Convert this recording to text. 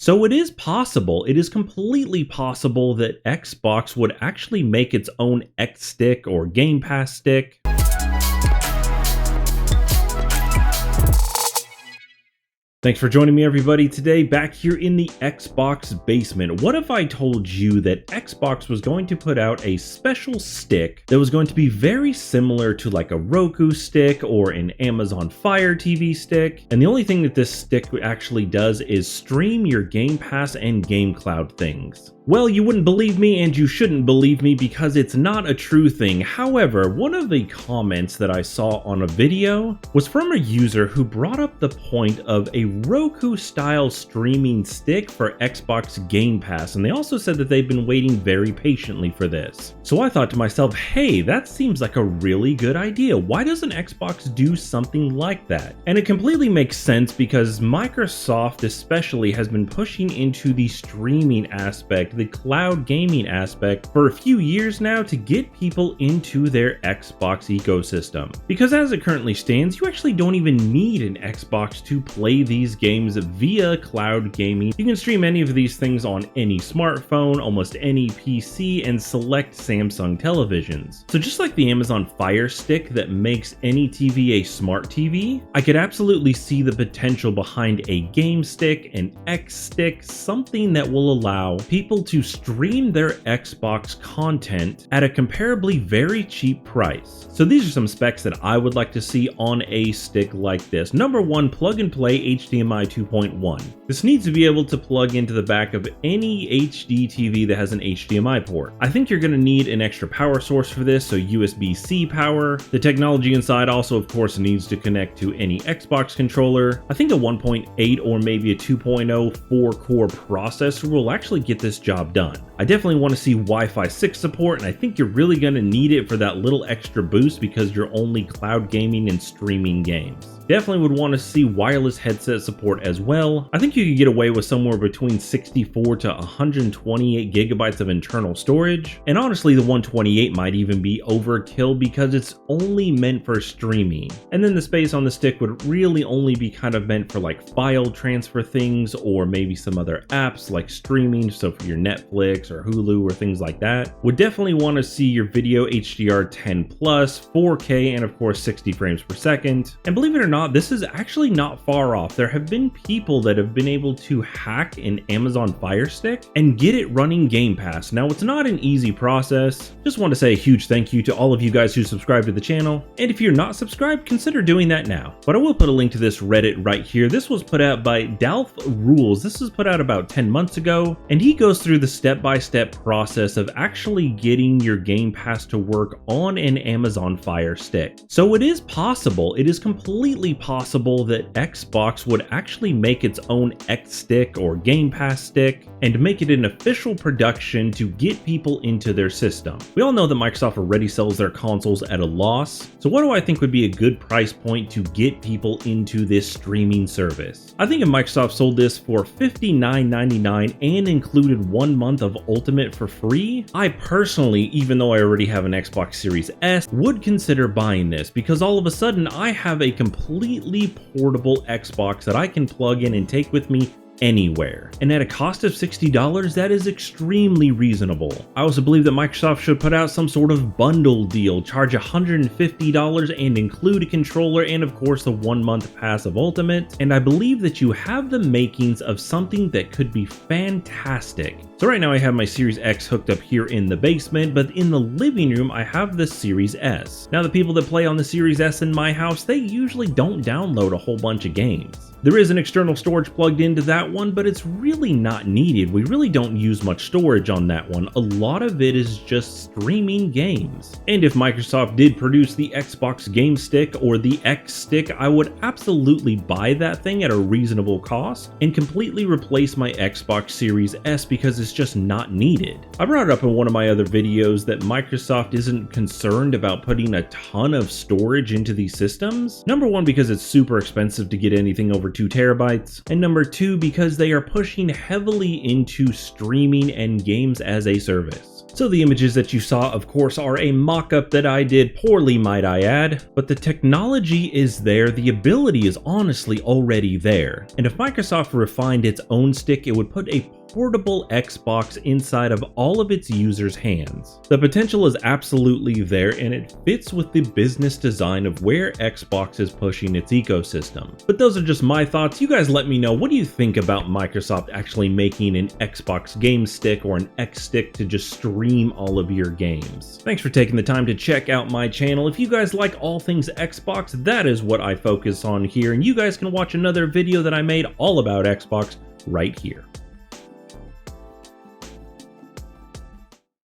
So it is possible, it is completely possible that Xbox would actually make its own X stick or Game Pass stick. Thanks for joining me, everybody. Today, back here in the Xbox basement. What if I told you that Xbox was going to put out a special stick that was going to be very similar to like a Roku stick or an Amazon Fire TV stick? And the only thing that this stick actually does is stream your Game Pass and Game Cloud things. Well, you wouldn't believe me, and you shouldn't believe me because it's not a true thing. However, one of the comments that I saw on a video was from a user who brought up the point of a Roku-style streaming stick for Xbox Game Pass, and they also said that they've been waiting very patiently for this. So I thought to myself, hey, that seems like a really good idea. Why doesn't Xbox do something like that? And it completely makes sense because Microsoft especially has been pushing into the streaming aspect, the cloud gaming aspect, for a few years now to get people into their Xbox ecosystem. Because as it currently stands, you actually don't even need an Xbox to play these games via cloud gaming. You can stream any of these things on any smartphone, almost any PC, and select Samsung televisions. So just like the Amazon Fire Stick that makes any TV a smart TV, I could absolutely see the potential behind a game stick, an X stick, something that will allow people to stream their Xbox content at a comparably very cheap price. So these are some specs that I would like to see on a stick like this. Number one, plug and play HDMI 2.1. This needs to be able to plug into the back of any HD TV that has an HDMI port. I think you're going to need an extra power source for this, so USB-C power. The technology inside also, of course, needs to connect to any Xbox controller. I think a 1.8 or maybe a 2.0 4-core processor will actually get this job done. I definitely want to see Wi-Fi 6 support, and I think you're really going to need it for that little extra boost because you're only cloud gaming and streaming games. Definitely would want to see wireless headset support as well. I think you could get away with somewhere between 64 to 128 gigabytes of internal storage, and honestly the 128 might even be overkill because it's only meant for streaming. And then the space on the stick would really only be kind of meant for like file transfer things or maybe some other apps like streaming, so for your Netflix or Hulu or things like that. Would definitely want to see your video HDR 10 plus, 4K, and of course 60 frames per second. And believe it or not, this is actually not far off. There have been people that have been able to hack an Amazon Fire Stick and get it running Game Pass. Now, it's not an easy process. Just want to say a huge thank you to all of you guys who subscribe to the channel. And if you're not subscribed, consider doing that now. But I will put a link to this Reddit right here. This was put out by Dalf Rules. This was put out about 10 months ago, and he goes through the step-by-step process of actually getting your Game Pass to work on an Amazon Fire Stick. So it is possible, it is completely possible that Xbox would actually make its own X stick or Game Pass stick and make it an official production to get people into their system. We all know that Microsoft already sells their consoles at a loss, so what do I think would be a good price point to get people into this streaming service? I think if Microsoft sold this for $59.99 and included 1 month of Ultimate for free, I personally, even though I already have an Xbox Series S, would consider buying this because all of a sudden I have a completely portable Xbox that I can plug in and take with me anywhere. And at a cost of $60, that is extremely reasonable. I also believe that Microsoft should put out some sort of bundle deal, charge $150 and include a controller and of course the 1 month pass of Ultimate. And I believe that you have the makings of something that could be fantastic. So right now I have my Series X hooked up here in the basement, but in the living room I have the Series S. Now the people that play on the Series S in my house, they usually don't download a whole bunch of games. There is an external storage plugged into that one, but it's really not needed. We really don't use much storage on that one. A lot of it is just streaming games. And if Microsoft did produce the Xbox Game Stick or the X Stick, I would absolutely buy that thing at a reasonable cost and completely replace my Xbox Series S because it's just not needed. I brought it up in one of my other videos that Microsoft isn't concerned about putting a ton of storage into these systems. Number one, because it's super expensive to get anything over 2 terabytes, and number two, because they are pushing heavily into streaming and games as a service. So the images that you saw, of course, are a mock-up that I did poorly, might I add, but the technology is there, the ability is honestly already there. And if Microsoft refined its own stick, it would put a portable Xbox inside of all of its users' hands. The potential is absolutely there, and it fits with the business design of where Xbox is pushing its ecosystem. But those are just my thoughts. You guys let me know, what do you think about Microsoft actually making an Xbox game stick or an X stick to just stream all of your games? Thanks for taking the time to check out my channel. If you guys like all things Xbox, that is what I focus on here, and you guys can watch another video that I made all about Xbox right here.